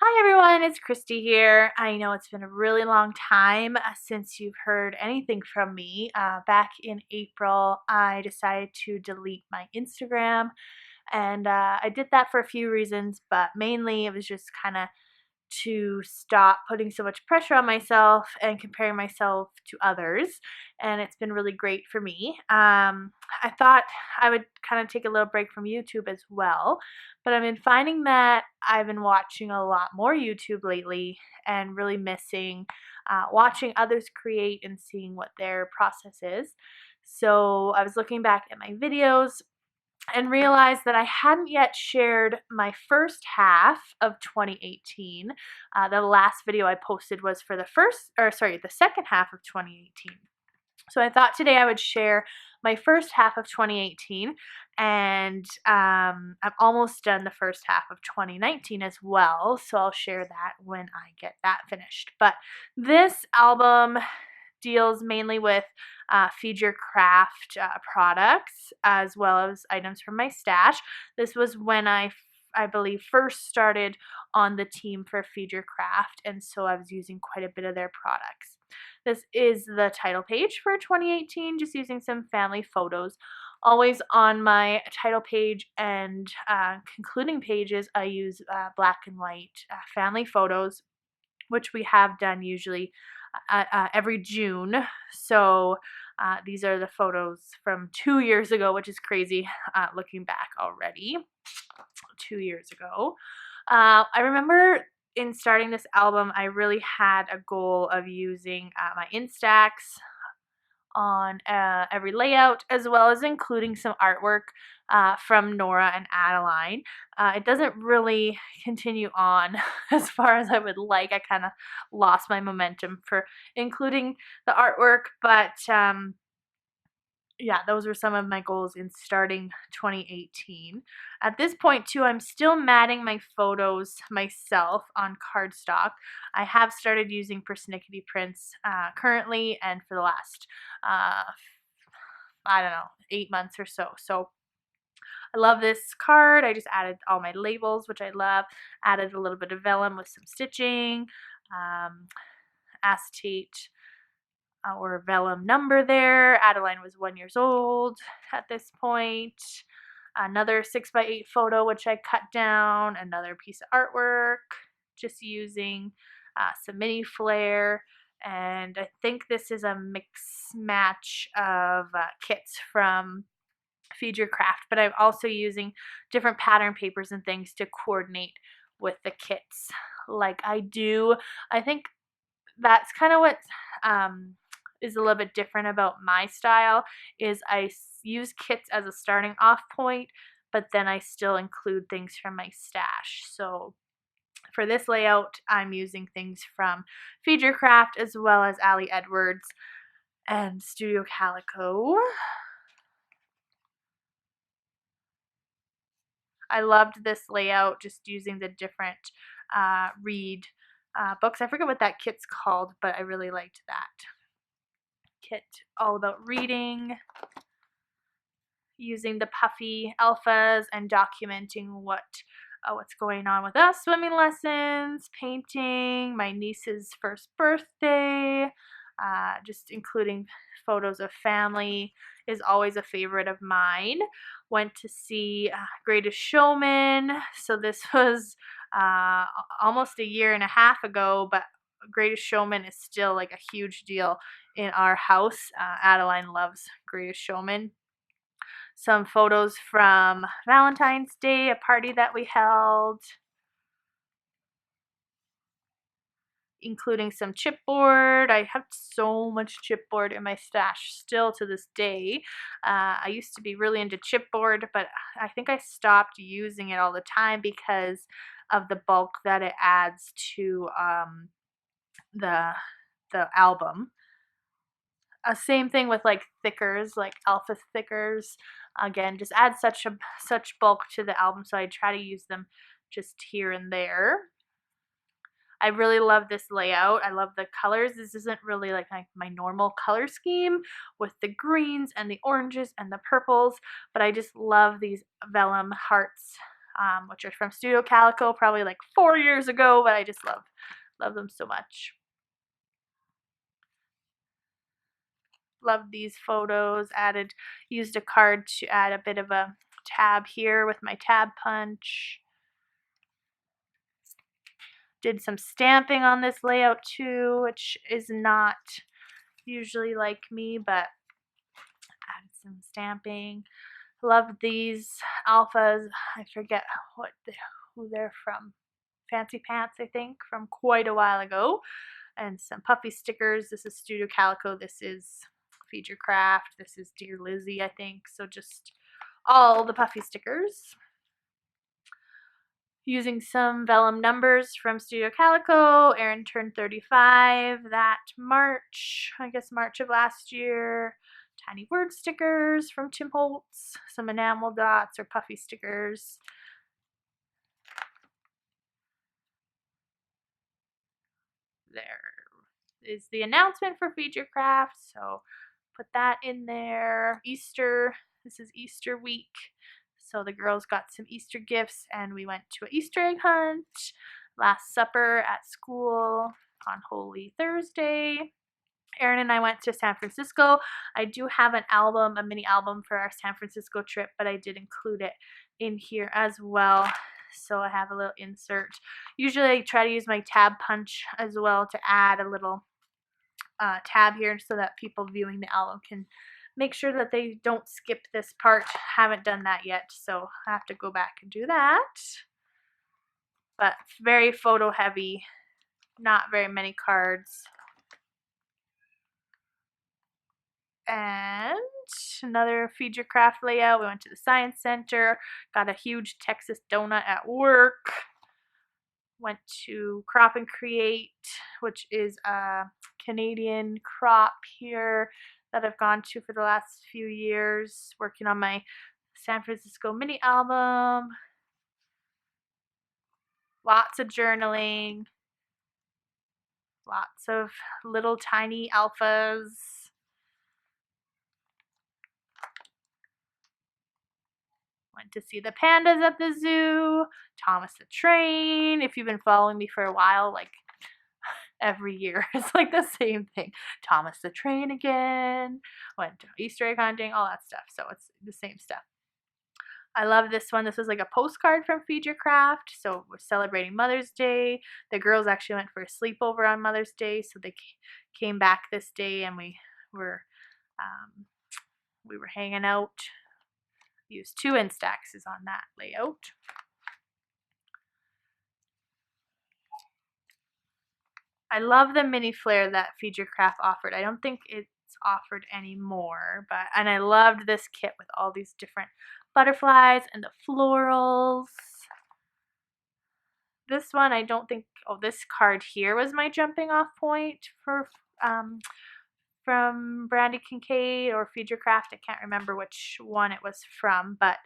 Hi everyone, it's Christy here. I know it's been a really long time since you've heard anything from me. Back in April, I decided to delete my Instagram, and I did that for a few reasons, but mainly it was just kind of to stop putting so much pressure on myself and comparing myself to others. And it's been really great for me. I thought I would kind of take a little break from YouTube as well, but I've been finding that I've been watching a lot more YouTube lately and really missing watching others create and seeing what their process is. So I was looking back at my videos and realized that I hadn't yet shared my first half of 2018. The last video I posted was for the second half of 2018. So I thought today I would share my first half of 2018, and I'm almost done the first half of 2019 as well. So I'll share that when I get that finished. But this album deals mainly with Feed Your Craft products as well as items from my stash. This was when I believe first started on the team for Feed Your Craft, and so I was using quite a bit of their products. This is the title page for 2018, just using some family photos. Always on my title page and concluding pages, I use black and white family photos, which we have done usually every June. So these are the photos from 2 years ago, which is crazy looking back already. 2 years ago. I remember in starting this album, I really had a goal of using my Instax on every layout, as well as including some artwork from Nora and Adeline. It doesn't really continue on as far as I would like. I kind of lost my momentum for including the artwork, but yeah, those were some of my goals in starting 2018. At this point, too, I'm still matting my photos myself on cardstock. I have started using persnickety prints currently and for the last, I don't know, 8 months or so. So I love this card. I just added all my labels, which I love. Added a little bit of vellum with some stitching, acetate or vellum number there. Adeline was 1 year old at this point. Another 6x8 photo, which I cut down. Another piece of artwork, just using some mini flare. And I think this is a mix match of kits from Feed Your Craft, but I'm also using different pattern papers and things to coordinate with the kits like I do. I think that's kind of what is a little bit different about my style is I use kits as a starting off point, but then I still include things from my stash. So for this layout, I'm using things from Feed Your Craft as well as Ali Edwards and Studio Calico. I loved this layout, just using the different read books. I forget what that kit's called, but I really liked that kit. All about reading, using the puffy alphas and documenting what's going on with us, swimming lessons, painting, my niece's first birthday, just including photos of family is always a favorite of mine. Went to see Greatest Showman, so this was almost a year and a half ago, but Greatest Showman is still like a huge deal in our house. Adeline loves Greatest Showman. Some photos from Valentine's Day, a party that we held, including some chipboard. I have so much chipboard in my stash still to this day. I used to be really into chipboard, but I think I stopped using it all the time because of the bulk that it adds to the album. Same thing with like thickers, like alpha thickers. Again, just add such bulk to the album, so I try to use them just here and there. I really love this layout. I love the colors. This isn't really like my normal color scheme with the greens and the oranges and the purples, but I just love these vellum hearts which are from Studio Calico, probably like 4 years ago, but I just love them so much. Love these photos. Used a card to add a bit of a tab here with my tab punch. Did some stamping on this layout too, which is not usually like me, but added some stamping. Love these alphas. I forget who they're from. Fancy Pants, I think, from quite a while ago. And some puffy stickers. This is Studio Calico. This is Feed Your Craft. This is Dear Lizzie, I think. So just all the puffy stickers. Using some vellum numbers from Studio Calico. Erin turned 35 that March, I guess March of last year. Tiny word stickers from Tim Holtz. Some enamel dots or puffy stickers. There is the announcement for Feed Your Craft, so put that in there. Easter, this is Easter week, so the girls got some Easter gifts and we went to an Easter egg hunt. Last supper at school on Holy Thursday. Erin and I went to San Francisco. I do have an album, a mini album for our San Francisco trip, but I did include it in here as well. So I have a little insert. Usually I try to use my tab punch as well to add a little tab here so that people viewing the album can make sure that they don't skip this part. Haven't done that yet, so I have to go back and do that. But very photo heavy, not very many cards. And another Feed Your Craft layout. We went to the Science Center, got a huge Texas donut at work. Went to Crop and Create, which is a Canadian crop here that I've gone to for the last few years, working on my San Francisco mini album. Lots of journaling. Lots of little tiny alphas. Went to see the pandas at the zoo. Thomas the Train. If you've been following me for a while, like every year it's like the same thing. Thomas the Train again. Went to Easter egg hunting, all that stuff. So it's the same stuff. I love this one. This was like a postcard from Feed Your Craft. So we're celebrating Mother's Day. The girls actually went for a sleepover on Mother's Day, so they came back this day and we were hanging out. Used 2 Instaxes on that layout. I love the mini flare that Feed Your Craft offered. I don't think it's offered anymore, and I loved this kit with all these different butterflies and the florals. This one, I don't think, this card here was my jumping off point for from Brandy Kincaid or Feed Your Craft. I can't remember which one it was from, but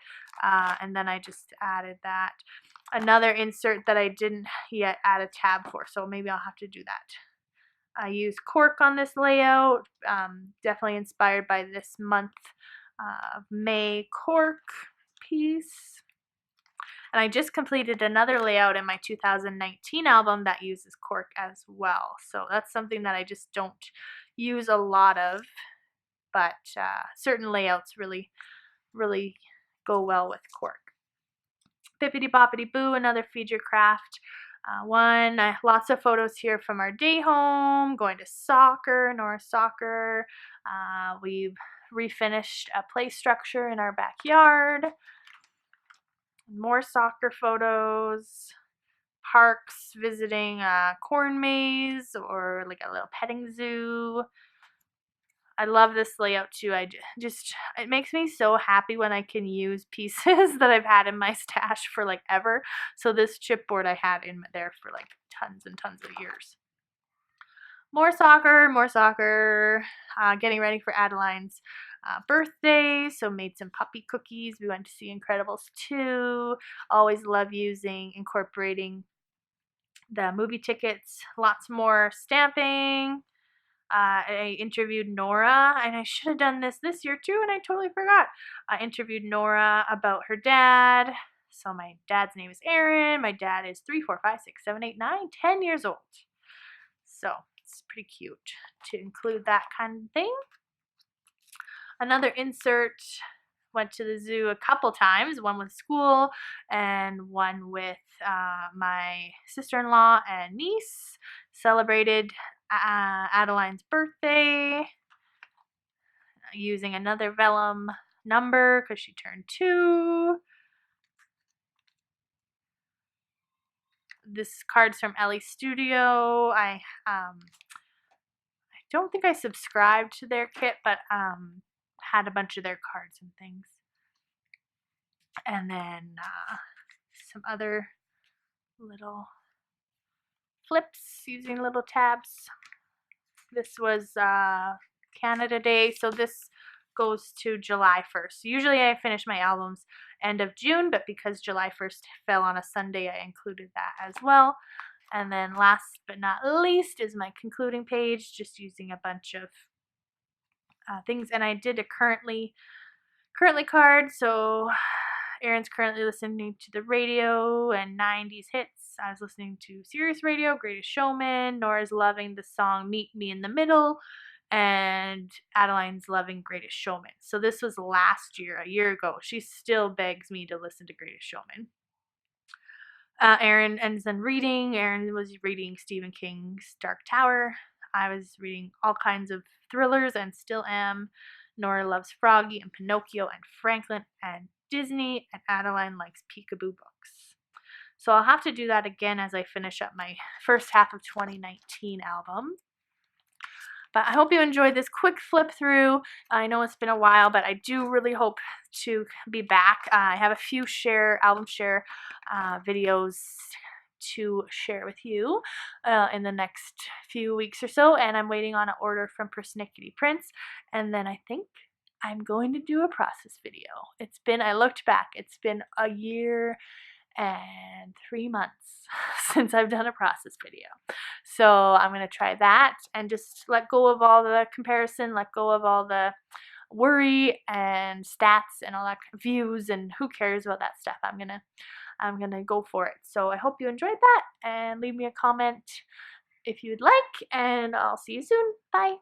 and then I just added that. Another insert that I didn't yet add a tab for, so maybe I'll have to do that. I used cork on this layout, definitely inspired by this month of May cork piece. And I just completed another layout in my 2019 album that uses cork as well. So that's something that I just don't use a lot of, but certain layouts really, really go well with cork. Bippity Boppity Boo, another Feed Your Craft one. Lots of photos here from our day home, going to soccer, Nora's soccer. We've refinished a play structure in our backyard. More soccer photos. Parks, visiting a corn maze or like a little petting zoo. I love this layout too. It makes me so happy when I can use pieces that I've had in my stash for like ever. So this chipboard I had in there for like tons and tons of years. More soccer, getting ready for Adeline's birthday, so made some puppy cookies. We went to see Incredibles 2. Always love incorporating the movie tickets. Lots more stamping. I interviewed Nora, and I should have done this year too, and I totally forgot. I interviewed Nora about her dad, So my dad's name is Aaron. My dad is 3, 4, 5, 6, 7, 8, 9, 10 years old. So it's pretty cute to include that kind of thing. Another insert, went to the zoo a couple times, one with school and one with my sister-in-law and niece. Celebrated Adeline's birthday using another vellum number because she turned 2. This card's from Ellie's Studio. I don't think I subscribed to their kit, but had a bunch of their cards and things. And then some other little flips using little tabs. This was Canada Day, so this goes to July 1st. Usually I finish my albums end of June, but because July 1st fell on a Sunday, I included that as well. And then last but not least is my concluding page, just using a bunch of things. And I did a currently card, so Aaron's currently listening to the radio and 90s hits. I was listening to Sirius Radio, Greatest Showman. Nora's loving the song Meet Me in the Middle. And Adeline's loving Greatest Showman. So this was last year, a year ago. She still begs me to listen to Greatest Showman. Aaron ends then reading. Aaron was reading Stephen King's Dark Tower. I was reading all kinds of thrillers and still am. Nora loves Froggy and Pinocchio and Franklin and Disney, and Adeline likes peekaboo books. So I'll have to do that again as I finish up my first half of 2019 album. But I hope you enjoyed this quick flip through. I know it's been a while, but I do really hope to be back. I have a few album share videos to share with you in the next few weeks or so, and I'm waiting on an order from Persnickety Prince, and then I think I'm going to do a process video. I looked back, it's been a year and 3 months since I've done a process video. So I'm going to try that and just let go of all the comparison, let go of all the worry and stats and all that views, and who cares about that stuff. I'm gonna go for it. So I hope you enjoyed that, and leave me a comment if you'd like, and I'll see you soon. Bye.